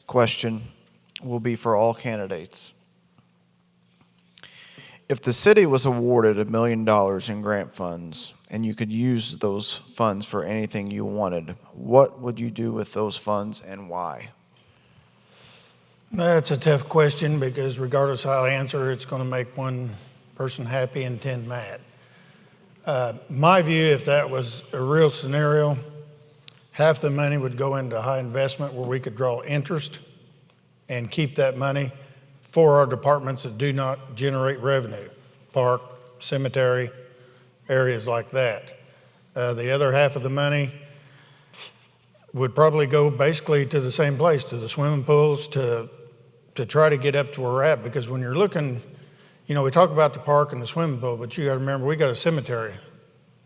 question will be for all candidates. If the city was awarded $1 million in grant funds and you could use those funds for anything you wanted, what would you do with those funds and why? That's a tough question because regardless how I answer, it's going to make one person happy and 10 mad. My view, if that was a real scenario, half the money would go into high investment where we could draw interest and keep that money for our departments that do not generate revenue, park, cemetery, areas like that. The other half of the money would probably go basically to the same place, to the swimming pools, to try to get up to where we're at. Because when you're looking, we talk about the park and the swimming pool, but you got to remember we got a cemetery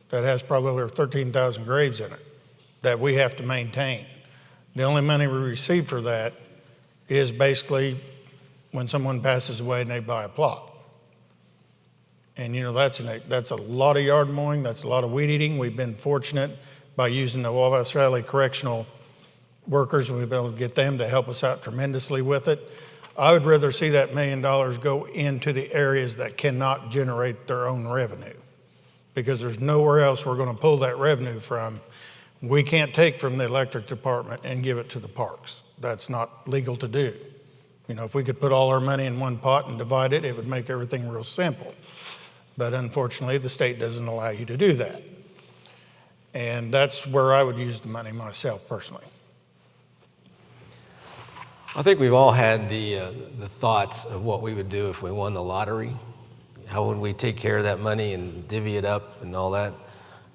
that has probably over 13,000 graves in it that we have to maintain. The only money we receive for that is basically when someone passes away and they buy a plot. And that's a lot of yard mowing, that's a lot of weed eating. We've been fortunate by using the Wabash Valley Correctional workers, and we've been able to get them to help us out tremendously with it. I would rather see that $1 million go into the areas that cannot generate their own revenue, because there's nowhere else we're going to pull that revenue from. We can't take from the electric department and give it to the parks. That's not legal to do. If we could put all our money in one pot and divide it, it would make everything real simple. But unfortunately, the state doesn't allow you to do that. And that's where I would use the money myself personally. I think we've all had the thoughts of what we would do if we won the lottery. How would we take care of that money and divvy it up and all that?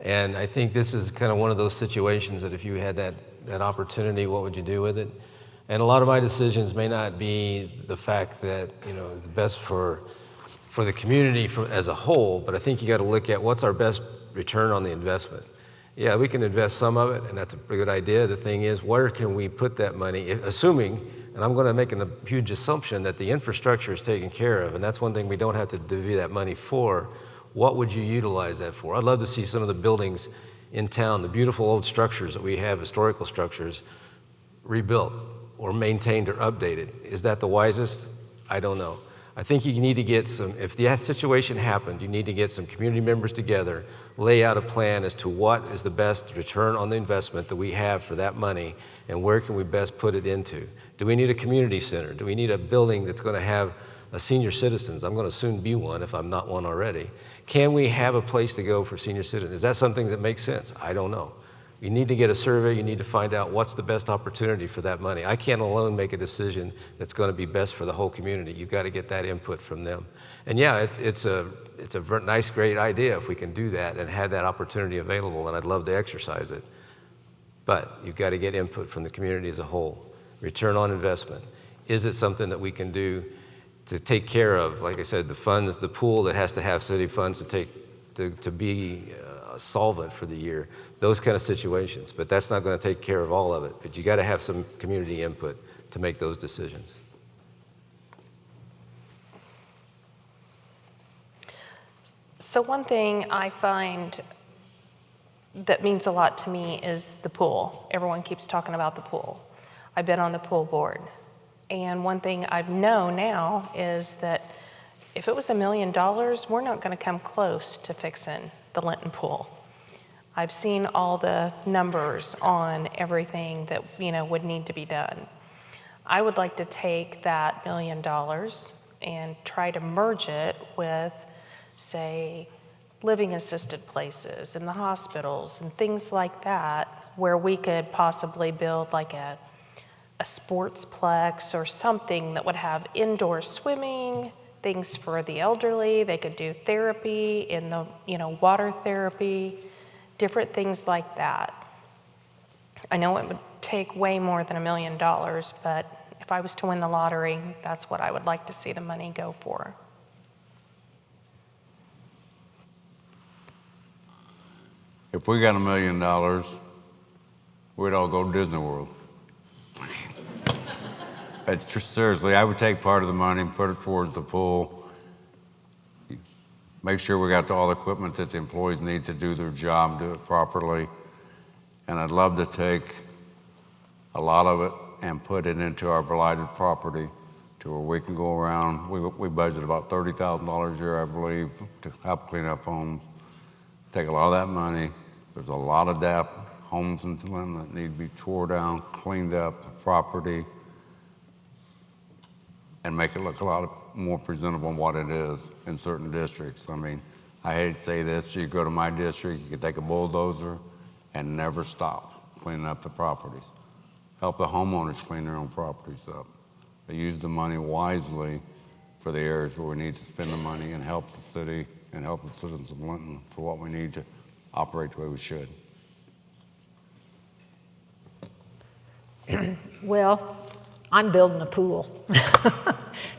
And I think this is kind of one of those situations that if you had that opportunity, what would you do with it? And a lot of my decisions may not be the fact that, is the best for the community as a whole, but I think you got to look at what's our best return on the investment. Yeah, we can invest some of it, and that's a pretty good idea. The thing is, where can we put that money, assuming, and I'm going to make a huge assumption that the infrastructure is taken care of, and that's one thing we don't have to divvy that money for. What would you utilize that for? I'd love to see some of the buildings in town, the beautiful old structures that we have, historical structures, rebuilt or maintained or updated. Is that the wisest? I don't know. I think you need to get if that situation happened, you need to get some community members together, lay out a plan as to what is the best return on the investment that we have for that money and where can we best put it into. Do we need a community center? Do we need a building that's going to have a senior citizens? I'm going to soon be one if I'm not one already. Can we have a place to go for senior citizens? Is that something that makes sense? I don't know. You need to get a survey. You need to find out what's the best opportunity for that money. I can't alone make a decision that's going to be best for the whole community. You've got to get that input from them. And yeah, it's a nice, great idea if we can do that and have that opportunity available, and I'd love to exercise it. But you've got to get input from the community as a whole. Return on investment. Is it something that we can do to take care of, like I said, the funds, the pool that has to have city funds to be solvent for the year, those kind of situations. But that's not going to take care of all of it. But you got to have some community input to make those decisions. So one thing I find that means a lot to me is the pool. Everyone keeps talking about the pool. I've been on the pool board. And one thing I know now is that if it was $1 million, we're not going to come close to fixing the Linton pool. I've seen all the numbers on everything that would need to be done. I would like to take that $1 million and try to merge it with, say, living assisted places and the hospitals and things like that, where we could possibly build like a sportsplex or something that would have indoor swimming, things for the elderly. They could do therapy in the, water therapy, different things like that. I know it would take way more than $1 million, but if I was to win the lottery, that's what I would like to see the money go for. If we got $1 million, we'd all go to Disney World. Seriously, I would take part of the money and put it towards the pool. Make sure we got all the equipment that the employees need to do their job, do it properly. And I'd love to take a lot of it and put it into our blighted property to where we can go around. We budget about $30,000 a year, I believe, to help clean up homes. Take a lot of that money. There's a lot of DAP homes in Linton that need to be tore down, cleaned up, property, and make it look a lot more presentable than what it is in certain districts. I mean, I hate to say this, you go to my district, you can take a bulldozer and never stop cleaning up the properties. Help the homeowners clean their own properties up. They use the money wisely for the areas where we need to spend the money and help the city and help the citizens of Linton for what we need to operate the way we should. Well, I'm building a pool.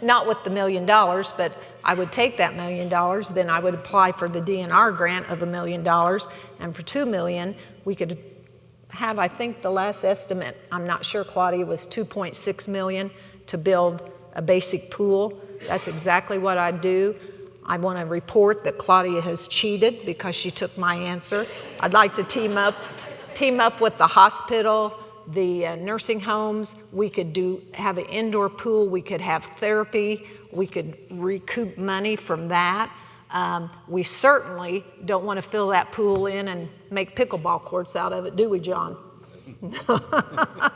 Not with the $1 million, but I would take that $1 million, then I would apply for the DNR grant of $1 million, and for $2 million, we could have, I think the last estimate, I'm not sure, Claudia, was $2.6 million to build a basic pool. That's exactly what I'd do. I want to report that Claudia has cheated because she took my answer. I'd like to team up with the hospital, the nursing homes. We could have an indoor pool. We could have therapy. We could recoup money from that. We certainly don't want to fill that pool in and make pickleball courts out of it, do we, John? $1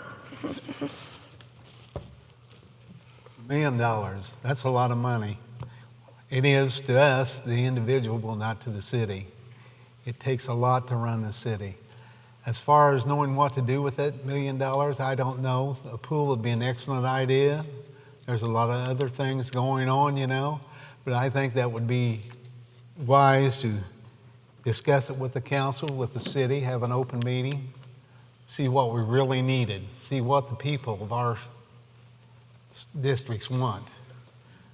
million, that's a lot of money. It is to us, the individual, but not to the city. It takes a lot to run the city. As far as knowing what to do with that $1 million, I don't know. A pool would be an excellent idea. There's a lot of other things going on, you know, but I think that would be wise to discuss it with the council, with the city, have an open meeting, see what we really needed, see what the people of our districts want.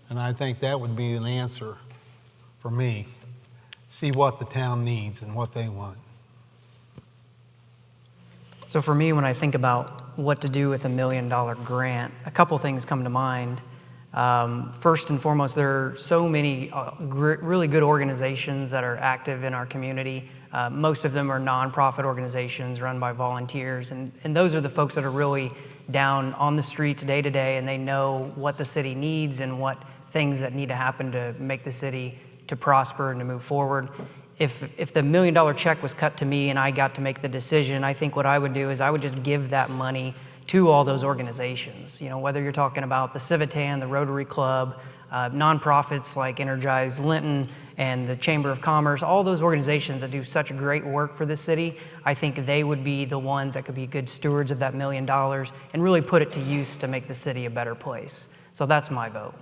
And I think that would be an answer for me. See what the town needs and what they want. So for me, when I think about what to do with $1 million grant, a couple things come to mind. First and foremost, there are so many really good organizations that are active in our community. Most of them are nonprofit organizations run by volunteers, and those are the folks that are really down on the streets day to day, and they know what the city needs and what things that need to happen to make the city to prosper and to move forward. If the $1 million check was cut to me and I got to make the decision, I think what I would do is I would just give that money to all those organizations. You know, whether you're talking about the Civitan, the Rotary Club, nonprofits like Energize Linton and the Chamber of Commerce, all those organizations that do such great work for the city, I think they would be the ones that could be good stewards of that $1 million and really put it to use to make the city a better place. So that's my vote.